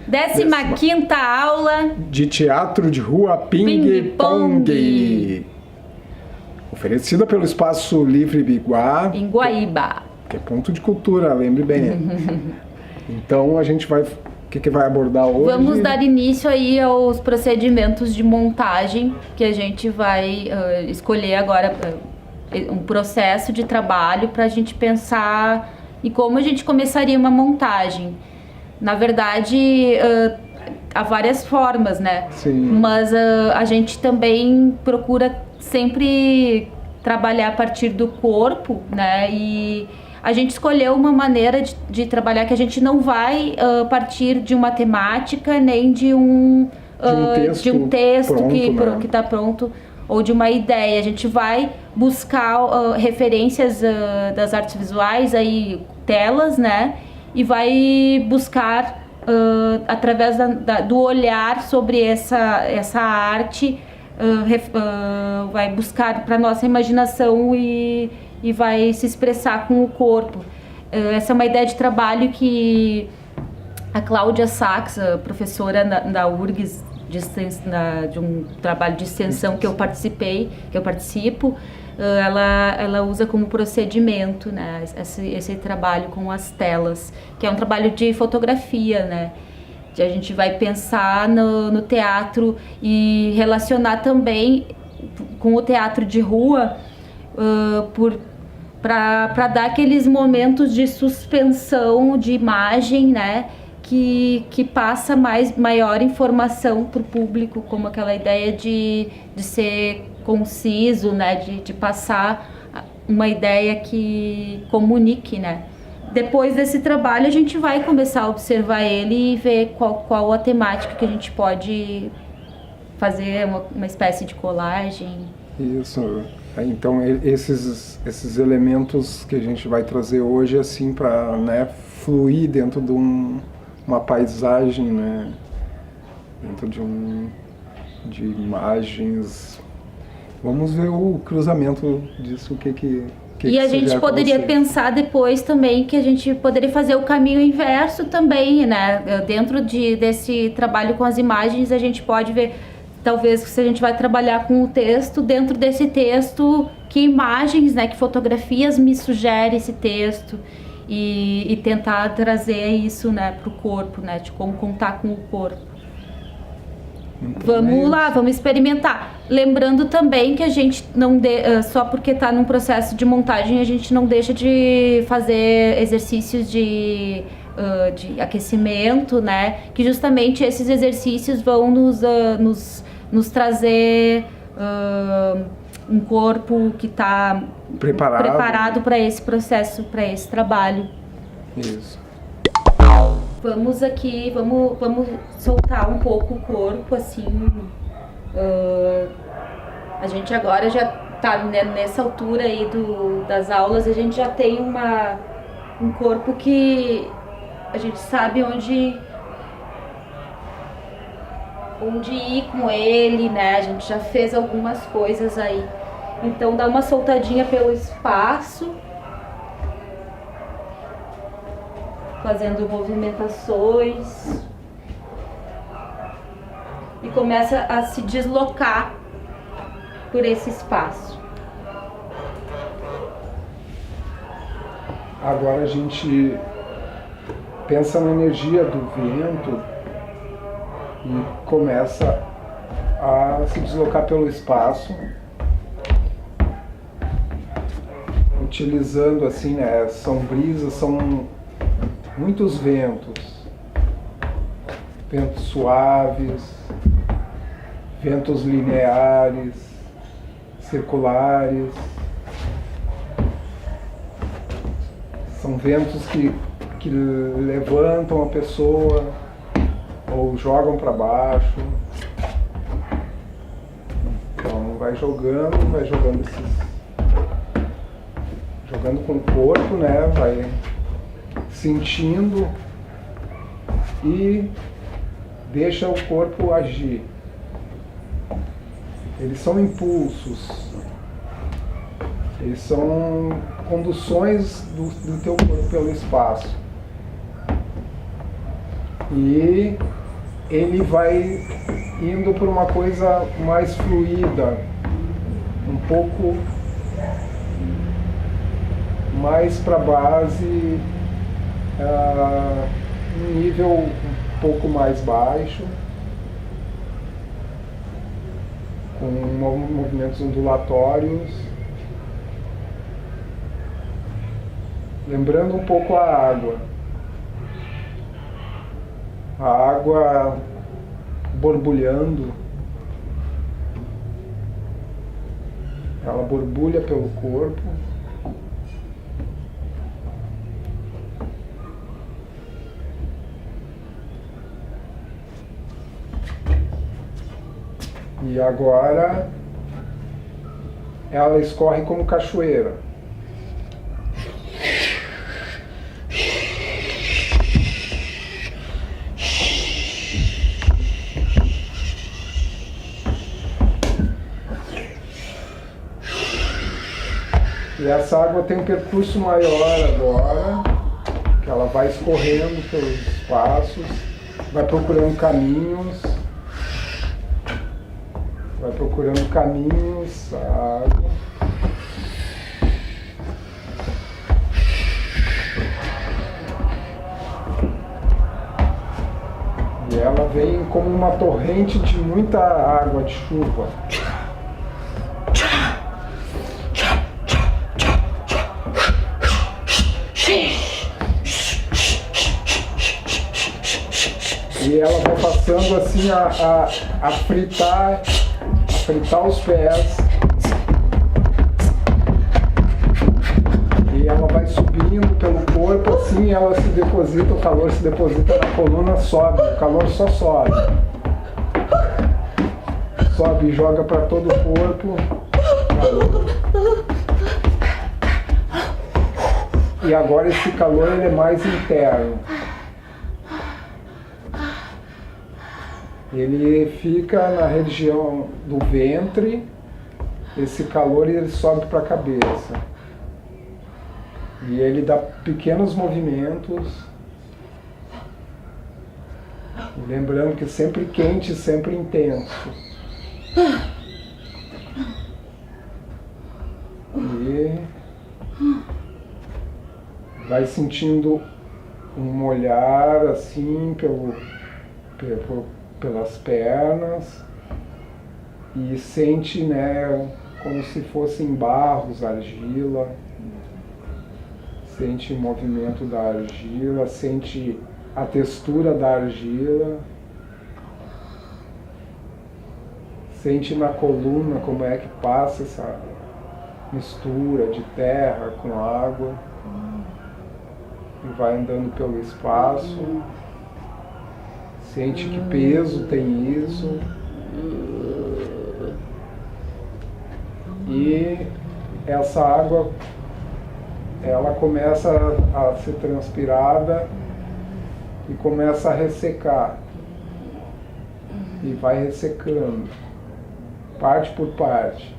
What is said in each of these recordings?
15ª aula de teatro de rua Ping Pong. Oferecida pelo Espaço Livre Biguá, em Guaíba. Que é ponto de cultura, lembre bem. Então a gente vai... O que vai abordar hoje? Vamos dar início aí aos procedimentos de montagem, que a gente vai escolher agora um processo de trabalho para a gente pensar em como a gente começaria uma montagem. Na verdade, há várias formas, né? Sim. Mas a gente também procura sempre trabalhar a partir do corpo, né? E a gente escolheu uma maneira de trabalhar que a gente não vai partir de uma temática, nem de um texto pronto, que está pronto, ou de uma ideia. A gente vai buscar referências das artes visuais, aí, telas, né? E vai buscar, através do olhar sobre essa arte, vai buscar para nossa imaginação e vai se expressar com o corpo. Essa é uma ideia de trabalho que a Cláudia Sachs, a professora da URGS, de um trabalho de extensão que eu participo, ela usa como procedimento, né, esse trabalho com as telas, que é um trabalho de fotografia, né? A gente vai pensar no teatro e relacionar também com o teatro de rua, para dar aqueles momentos de suspensão de imagem, né, que passa maior informação para o público, como aquela ideia de ser conciso, né, de passar uma ideia que comunique, né. Depois desse trabalho a gente vai começar a observar ele e ver qual a temática que a gente pode fazer, uma espécie de colagem. Isso. Então esses elementos que a gente vai trazer hoje, assim, para, né, fluir dentro de uma paisagem, né, dentro de imagens. Vamos ver o cruzamento disso, o que e a gente poderia pensar depois também que a gente poderia fazer o caminho inverso também, né? Dentro desse trabalho com as imagens, a gente pode ver, talvez, se a gente vai trabalhar com o texto, dentro desse texto, que imagens, né, que fotografias me sugere esse texto, e tentar trazer isso, né, para o corpo, né, de como contar com o corpo. Então, vamos lá, vamos experimentar. Lembrando também que a gente não só porque está num processo de montagem, a gente não deixa de fazer exercícios de aquecimento, né? Que justamente esses exercícios vão nos trazer um corpo que está preparado para esse processo, para esse trabalho. Isso. Vamos aqui, vamos soltar um pouco o corpo, assim. A gente agora já tá, né, nessa altura aí das aulas, a gente já tem um corpo que a gente sabe onde ir com ele, né? A gente já fez algumas coisas aí. Então dá uma soltadinha pelo espaço, fazendo movimentações, e começa a se deslocar por esse espaço. Agora a gente pensa na energia do vento e começa a se deslocar pelo espaço, utilizando, assim, né, são brisas, são muitos ventos suaves, ventos lineares, circulares. São ventos que levantam a pessoa ou jogam para baixo. Então vai jogando com o corpo, né? Vai sentindo e deixa o corpo agir. Eles são impulsos, eles são conduções do teu corpo pelo espaço. E ele vai indo para uma coisa mais fluida, um pouco mais para a base, um nível um pouco mais baixo, com movimentos ondulatórios, lembrando um pouco a água. A água borbulhando, ela borbulha pelo corpo. E agora ela escorre como cachoeira. E essa água tem um percurso maior agora, que ela vai escorrendo pelos espaços, vai procurando caminhos, a água. E ela vem como uma torrente de muita água de chuva. E ela vai passando assim a fritar os pés. E ela vai subindo pelo corpo, assim ela se deposita, o calor se deposita na coluna, sobe, o calor só sobe. Sobe e joga para todo o corpo. E agora esse calor ele é mais interno. Ele fica na região do ventre, esse calor ele sobe para a cabeça. E ele dá pequenos movimentos. Lembrando que sempre quente, sempre intenso. E vai sentindo um olhar assim pelas pernas e sente, né, como se fossem barros, argila. Sente o movimento da argila, sente a textura da argila. Sente na coluna como é que passa essa mistura de terra com água. E vai andando pelo espaço. Sente que peso tem isso. E essa água, ela começa a ser transpirada e começa a ressecar. E vai ressecando, parte por parte.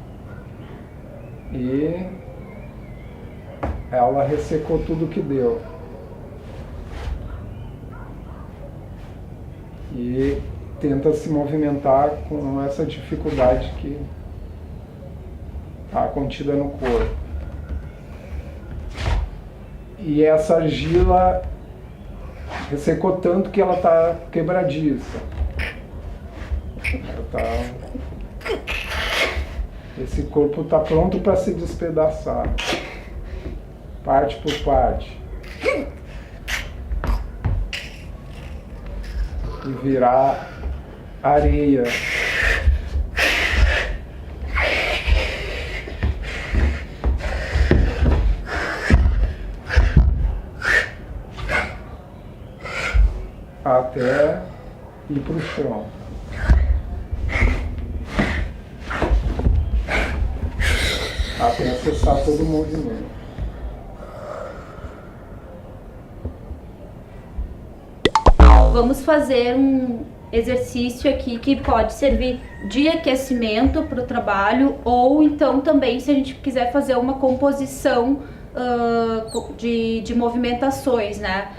E ela ressecou tudo que deu. E tenta se movimentar com essa dificuldade que está contida no corpo. E essa argila ressecou tanto que ela está quebradiça. Esse corpo está pronto para se despedaçar, parte por parte. E virar areia. Até ir para o chão. Até acessar todo o movimento. Vamos fazer um exercício aqui que pode servir de aquecimento para o trabalho, ou então também se a gente quiser fazer uma composição de movimentações, né?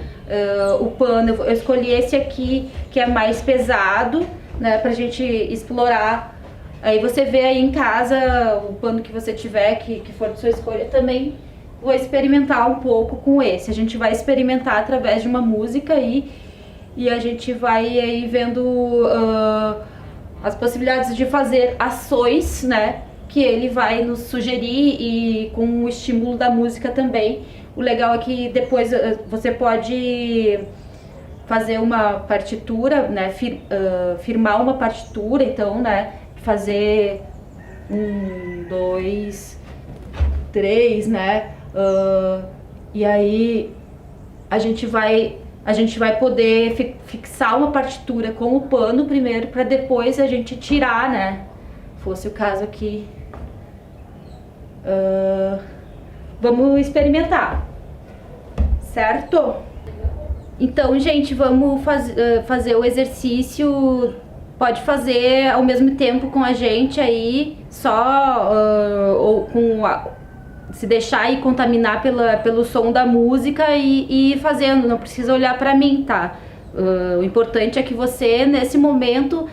o pano, eu escolhi esse aqui, que é mais pesado, né, pra gente explorar. Aí você vê aí em casa o pano que você tiver, que for de sua escolha. Também vou experimentar um pouco com esse. A gente vai experimentar através de uma música aí, e a gente vai aí vendo as possibilidades de fazer ações, né, que ele vai nos sugerir, e com o estímulo da música também. O legal é que depois você pode fazer uma partitura, né, firmar uma partitura, então, né, fazer 1, 2, 3, né, e aí a gente vai poder fixar uma partitura com o pano primeiro, para depois a gente tirar, né, fosse o caso aqui. Vamos experimentar, certo? Então, gente, vamos fazer o exercício. Pode fazer ao mesmo tempo com a gente aí, só ou com se deixar aí contaminar pelo som da música e ir fazendo, não precisa olhar para mim, tá? O importante é que você, nesse momento,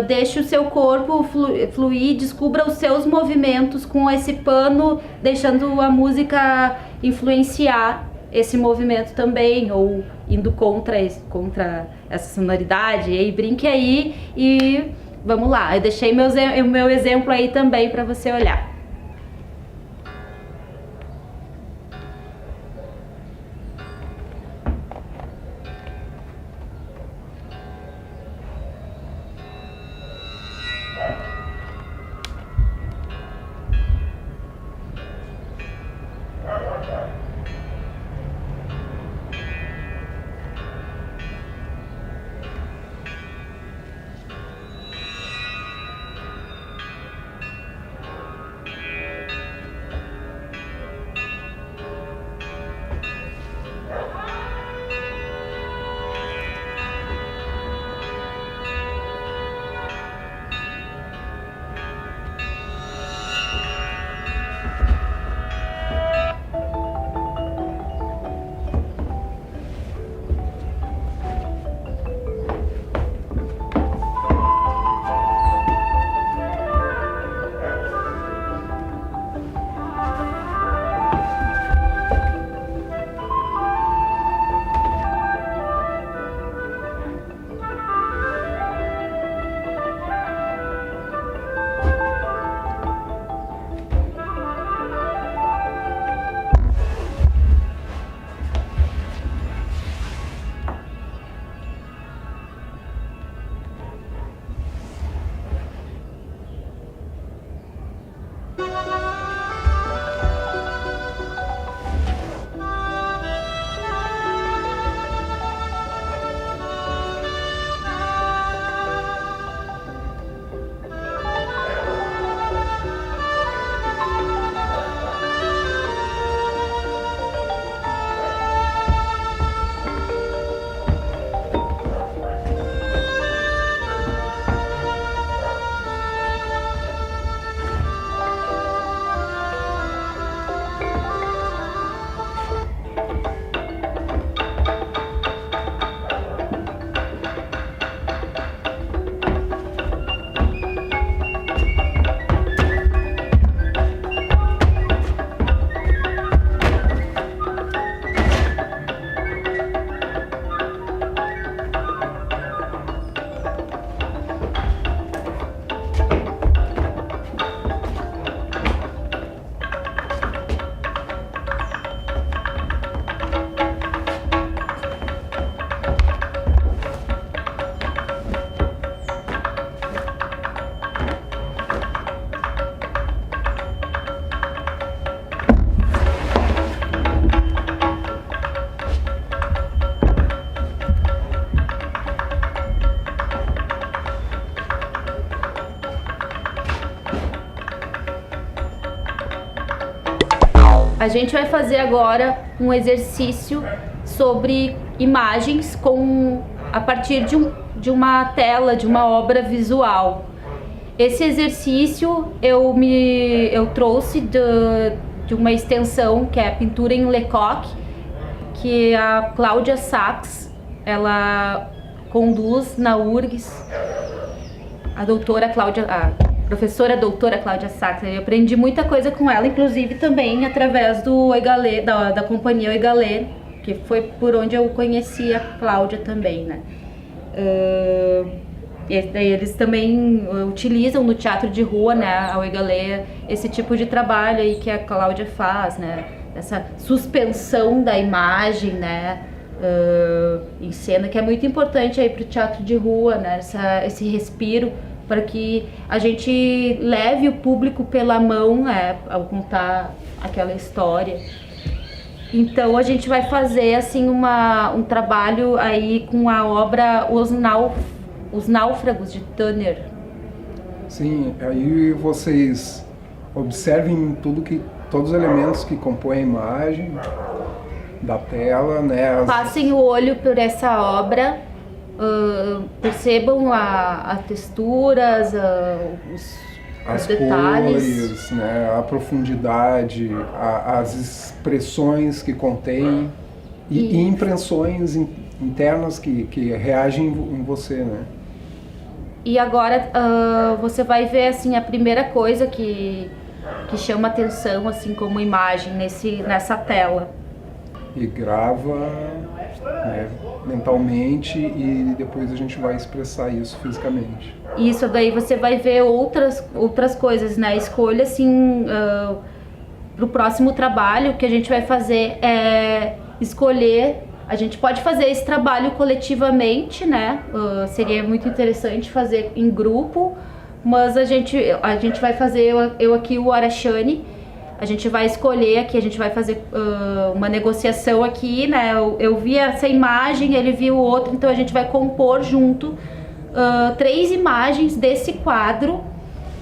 deixe o seu corpo fluir, descubra os seus movimentos com esse pano, deixando a música influenciar esse movimento também, ou indo contra essa sonoridade. E aí, brinque aí e vamos lá. Eu deixei o meu exemplo aí também para você olhar. A gente vai fazer agora um exercício sobre imagens a partir de uma tela, de uma obra visual. Esse exercício eu trouxe de uma extensão que é a pintura em Lecoq, que a Cláudia Sachs, ela conduz na URGS, a professora doutora Cláudia Sachs. Eu aprendi muita coisa com ela, inclusive também através do Oi Galê, da companhia Oi Galê, que foi por onde eu conheci a Cláudia também, né? Eles também utilizam no teatro de rua, né, a Oi Galê, esse tipo de trabalho aí que a Cláudia faz, né? Essa suspensão da imagem, né? Em cena, que é muito importante aí para o teatro de rua, né? Esse respiro, para que a gente leve o público pela mão, ao contar aquela história. Então a gente vai fazer assim um trabalho aí com a obra Os Náufragos de Tanner. Sim, aí vocês observem todos os elementos que compõem a imagem da tela, né? Passem o olho por essa obra, percebam as texturas, os detalhes, cores, né? A profundidade, as expressões que contém e impressões internas que reagem em você, né? E agora você vai ver assim a primeira coisa que chama atenção assim como imagem nessa tela. E grava, né, mentalmente, e depois a gente vai expressar isso fisicamente. Isso, daí você vai ver outras coisas, né? Escolha assim para o próximo trabalho que a gente vai fazer é escolher. A gente pode fazer esse trabalho coletivamente, né? Seria muito interessante fazer em grupo, mas a gente vai fazer, eu aqui o Arashane, a gente vai escolher aqui, a gente vai fazer uma negociação aqui, né? Eu vi essa imagem, ele viu outra, então a gente vai compor junto 3 imagens desse quadro,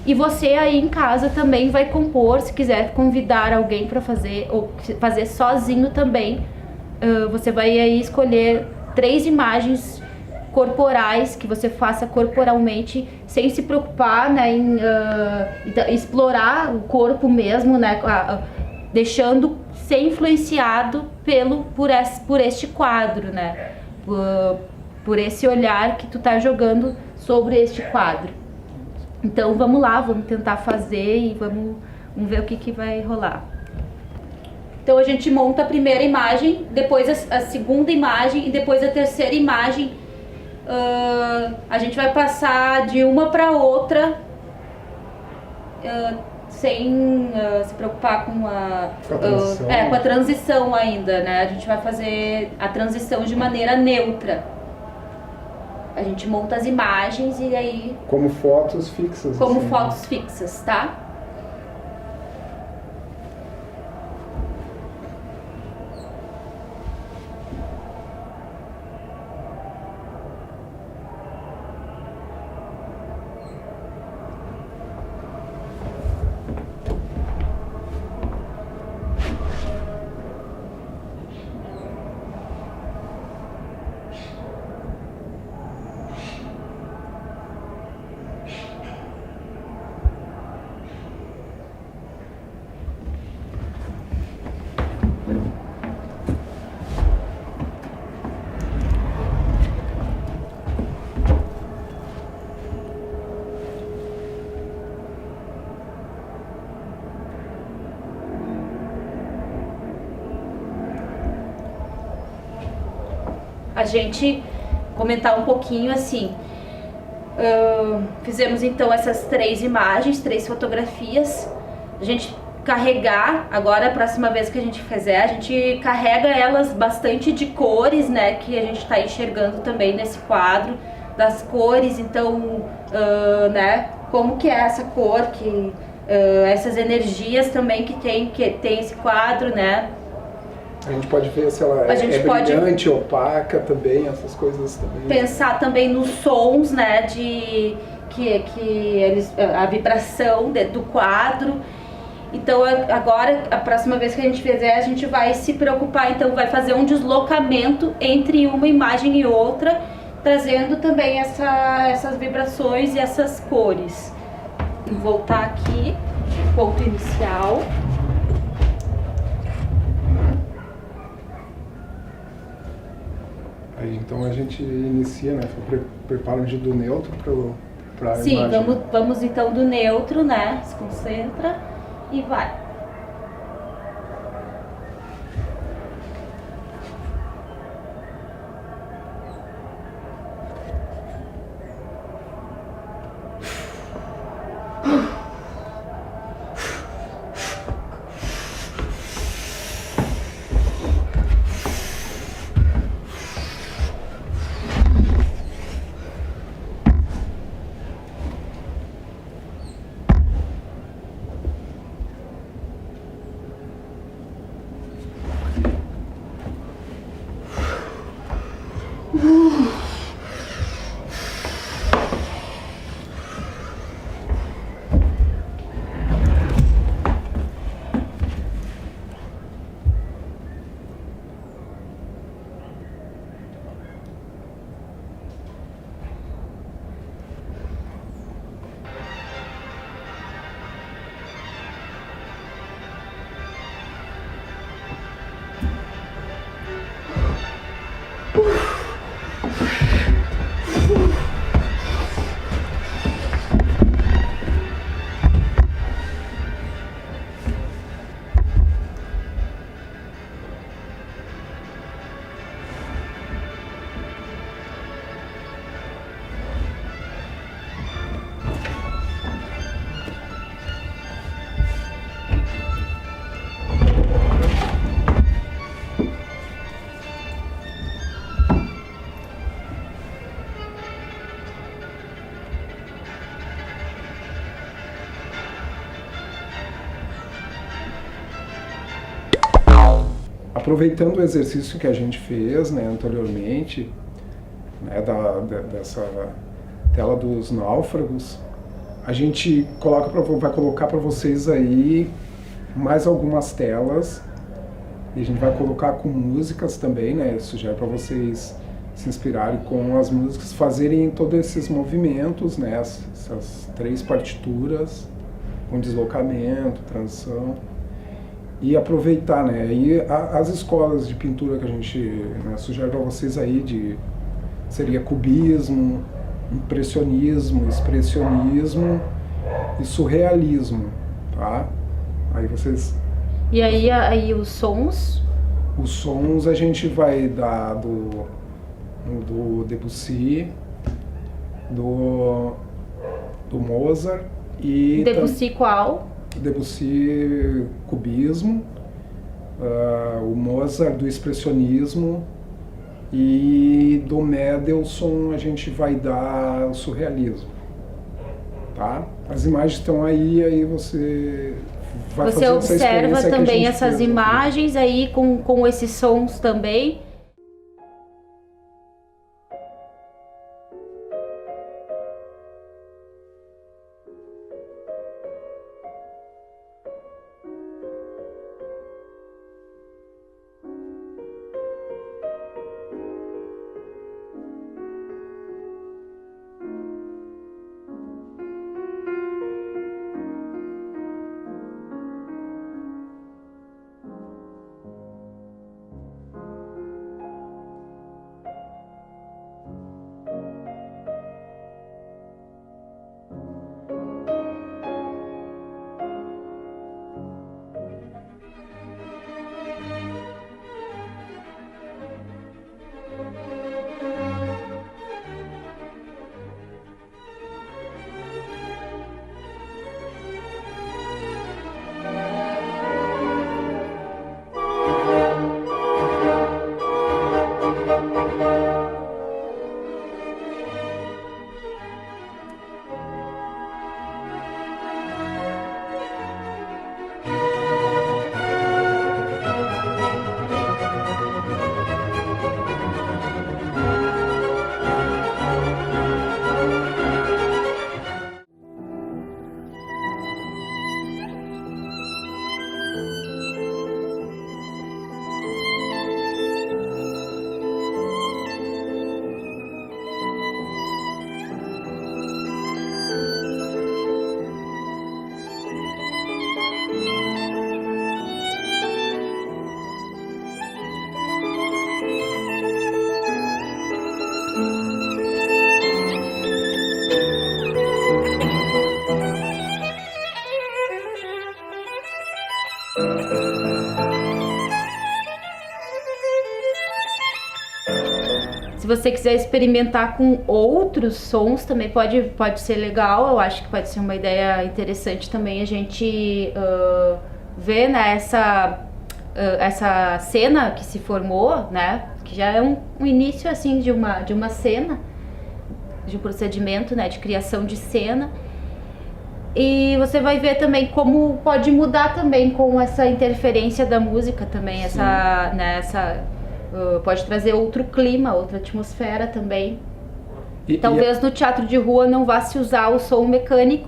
e você aí em casa também vai compor, se quiser convidar alguém para fazer, ou fazer sozinho também. Você vai aí escolher 3 imagens corporais que você faça corporalmente, sem se preocupar, né, em explorar o corpo mesmo, né, deixando ser influenciado por este quadro, né, por esse olhar que tu tá jogando sobre este quadro. Então vamos lá, vamos tentar fazer e vamos ver o que vai rolar. Então a gente monta a primeira imagem, depois a segunda imagem e depois a terceira imagem. A gente vai passar de uma para outra sem se preocupar com a transição ainda, né? A gente vai fazer a transição de maneira neutra. A gente monta as imagens e aí... Como fotos fixas. Como assim, fotos, né? Fixas, tá? A gente comentar um pouquinho assim, fizemos então essas 3 imagens, 3 fotografias. A gente carregar, agora a próxima vez que a gente fizer, a gente carrega elas bastante de cores, né, que a gente está enxergando também nesse quadro, das cores. Então, né, como que é essa cor, essas energias também que tem esse quadro, né. A gente pode ver se ela brilhante, opaca também, essas coisas também. Pensar também nos sons, né, a vibração do quadro. Então agora, a próxima vez que a gente fizer, a gente vai se preocupar, então vai fazer um deslocamento entre uma imagem e outra, trazendo também essas vibrações e essas cores. Vou voltar aqui, ponto inicial. Aí, então a gente inicia, né? Prepara do neutro para a Sim, imagem. vamos então do neutro, né? Se concentra e vai. Aproveitando o exercício que a gente fez, né, anteriormente, né, dessa tela dos náufragos, a gente vai colocar para vocês aí mais algumas telas e a gente vai colocar com músicas também, né? Isso já é para vocês se inspirarem com as músicas, fazerem todos esses movimentos, né? Essas 3 partituras com deslocamento, transição. E aproveitar, né? E as escolas de pintura que a gente, né, sugere para vocês aí seria cubismo, impressionismo, expressionismo e surrealismo, tá? Aí vocês... E aí os sons? Os sons a gente vai dar do Debussy, do Mozart e... Debussy qual? Debussy, cubismo, o Mozart do expressionismo e do Mendelssohn a gente vai dar o surrealismo, tá? As imagens estão aí você vai Você fazer observa essa também essas fez, imagens aí com esses sons também. você quiser experimentar com outros sons, também pode ser legal. Eu acho que pode ser uma ideia interessante também a gente ver, né, essa cena que se formou, né, que já é um início assim de uma cena, de um procedimento, né, de criação de cena. E você vai ver também como pode mudar também com essa interferência da música também, pode trazer outro clima, outra atmosfera também. Talvez no teatro de rua não vá se usar o som mecânico,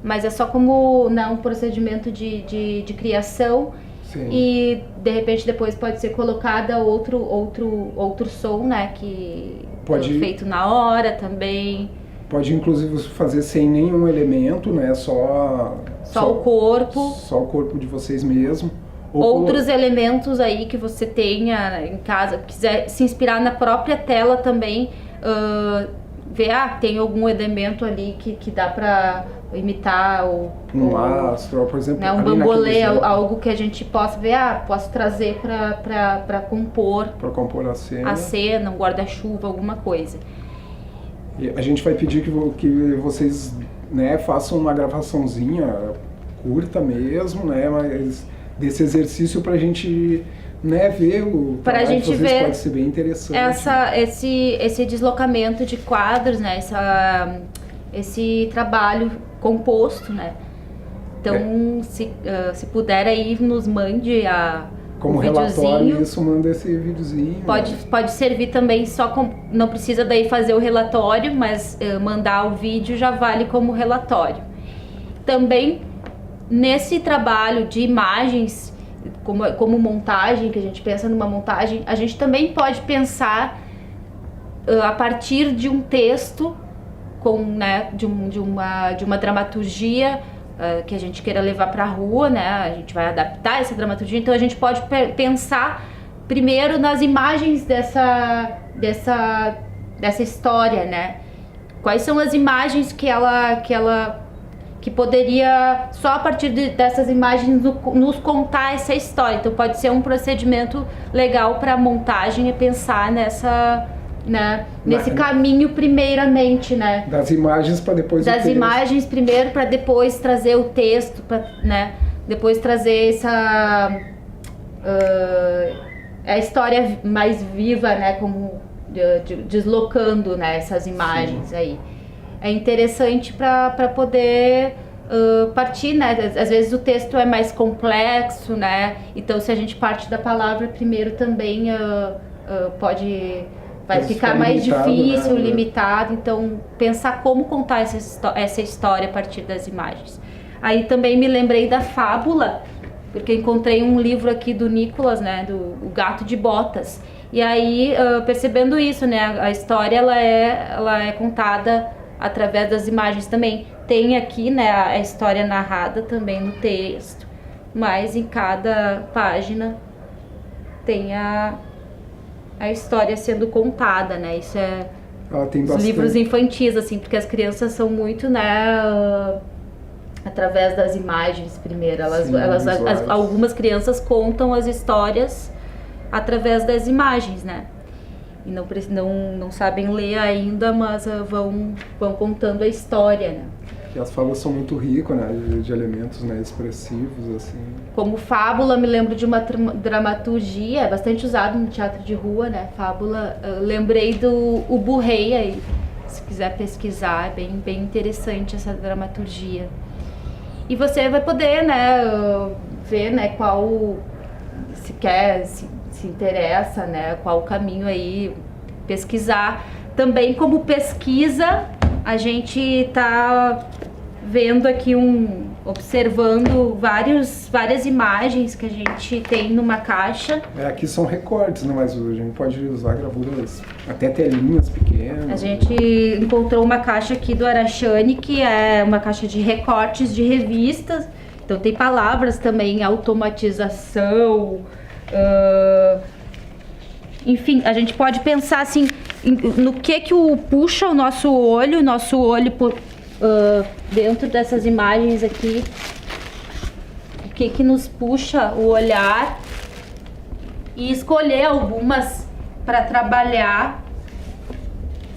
mas é só como, né, um procedimento de criação. Sim. E de repente depois pode ser colocada outro som, né, que feito na hora também. Pode inclusive fazer sem nenhum elemento, né? Só o corpo. Só o corpo de vocês mesmo. Outros elementos aí que você tenha em casa, quiser se inspirar na própria tela também, ver, tem algum elemento ali que dá pra imitar um astro, por exemplo, né, um bambolê, algo que a gente possa ver, posso trazer pra compor a cena, um guarda-chuva, alguma coisa. E a gente vai pedir que vocês, né, façam uma gravaçãozinha curta mesmo, né, mas desse exercício pra gente, né, ver o pra trabalho gente de vocês, ver pode ser bem interessante. Esse deslocamento de quadros, né, esse trabalho composto, né. Então, se puder aí, nos mande como relatório, isso, manda esse videozinho. Pode servir também não precisa daí fazer o relatório, mas mandar o vídeo já vale como relatório. Também nesse trabalho de imagens, como montagem, que a gente pensa numa montagem, a gente também pode pensar a partir de um texto, né, de uma dramaturgia que a gente queira levar para a rua, né? A gente vai adaptar essa dramaturgia, então a gente pode pensar primeiro nas imagens dessa história, né? Quais são as imagens que poderia só a partir dessas imagens nos contar essa história. Então pode ser um procedimento legal para montagem e pensar nesse caminho primeiramente, né? Das imagens para depois das imagens primeiro para depois trazer o texto, né? Depois trazer a história mais viva, né? Como deslocando, né, essas imagens. Sim. Aí é interessante para poder partir, né? Às vezes o texto é mais complexo, né? Então se a gente parte da palavra primeiro também vai ficar mais difícil, né? Limitado. Então, pensar como contar essa história a partir das imagens. Aí também me lembrei da fábula, porque encontrei um livro aqui do Nicolas, né, do O Gato de Botas. E aí, percebendo isso, né, a história ela é contada através das imagens também. Tem aqui, né, a história narrada também no texto, mas em cada página tem a história sendo contada, né? Isso tem os livros infantis, assim, porque as crianças são muito, né, através das imagens primeiro. Algumas crianças contam as histórias através das imagens, né? E não sabem ler ainda, mas vão contando a história, né? E as fábulas são muito ricas, né, de elementos, né, expressivos, assim. Como fábula, me lembro de uma dramaturgia, é bastante usado no teatro de rua, né, fábula. Lembrei do Ubu Rei, aí, se quiser pesquisar, é bem interessante essa dramaturgia. E você vai poder, né, ver, né, qual, se interessa, né, qual o caminho aí, pesquisar. Também como pesquisa, a gente tá vendo aqui observando várias imagens que a gente tem numa caixa. Aqui são recortes, né? Mas a gente pode usar gravuras, até telinhas pequenas. A gente encontrou uma caixa aqui do Arachane, que é uma caixa de recortes de revistas. Então tem palavras também, automatização, enfim, a gente pode pensar assim, no que puxa o nosso olho dentro dessas imagens aqui, o que nos puxa o olhar, e escolher algumas para trabalhar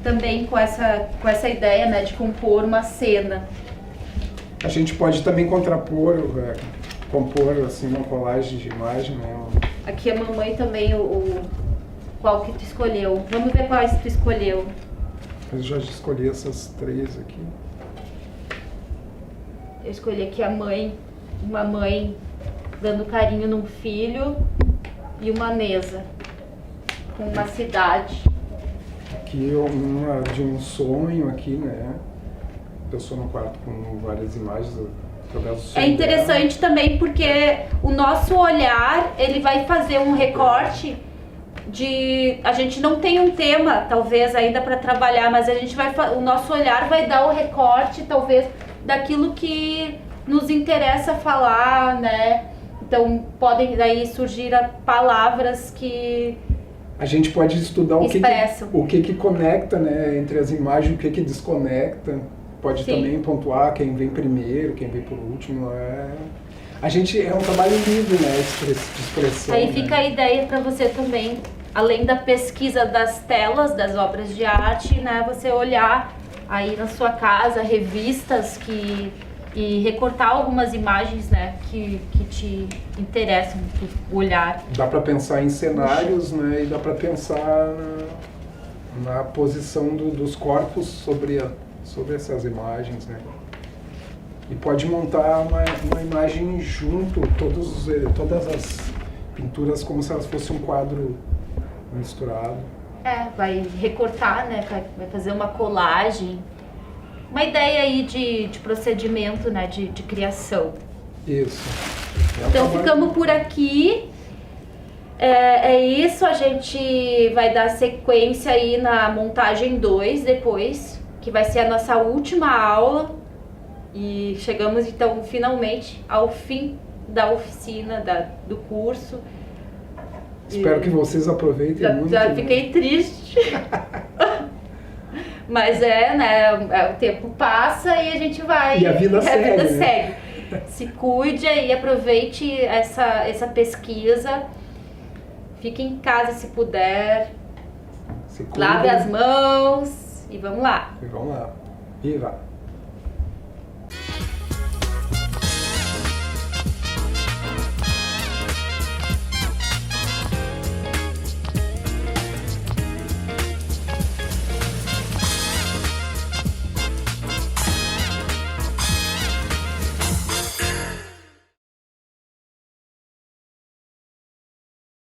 também com essa ideia, né, de compor uma cena. A gente pode também compor assim uma colagem de imagem, né? Aqui a mamãe também, qual que tu escolheu? Vamos ver quais tu escolheu. Eu já escolhi essas 3 aqui. Eu escolhi aqui uma mãe dando carinho num filho e uma mesa com uma cidade. Aqui uma de um sonho aqui, né? Pessoa no quarto com várias imagens através do sonho. É interessante também porque o nosso olhar, ele vai fazer um recorte a gente não tem um tema talvez ainda para trabalhar, mas o nosso olhar vai dar o recorte talvez daquilo que nos interessa falar, né? Então podem daí surgir palavras que a gente pode estudar o que conecta, né, entre as imagens, o que desconecta. Pode Sim. também pontuar quem vem primeiro, quem vem por último. A gente é um trabalho livre, né, de expressão. Aí fica a ideia para você também, além da pesquisa das telas, das obras de arte, né, você olhar aí na sua casa revistas e recortar algumas imagens, né, que te interessam, o olhar. Dá para pensar em cenários, né, e dá para pensar na posição dos corpos sobre essas imagens, né. E pode montar uma imagem junto, todas as pinturas como se elas fossem um quadro misturado. Vai recortar, né, vai fazer uma colagem. Uma ideia aí de procedimento, né, de criação. Isso. Então ficamos por aqui. É isso, a gente vai dar sequência aí na montagem 2 depois, que vai ser a nossa última aula. E chegamos então finalmente ao fim da oficina, do curso. Espero que vocês aproveitem muito. Já fiquei triste. Mas né, o tempo passa e a gente vai... E a vida segue. Segue. Se cuide e aproveite essa pesquisa. Fique em casa se puder. Se cuide. Lave as mãos e vamos lá. E vamos lá. Viva!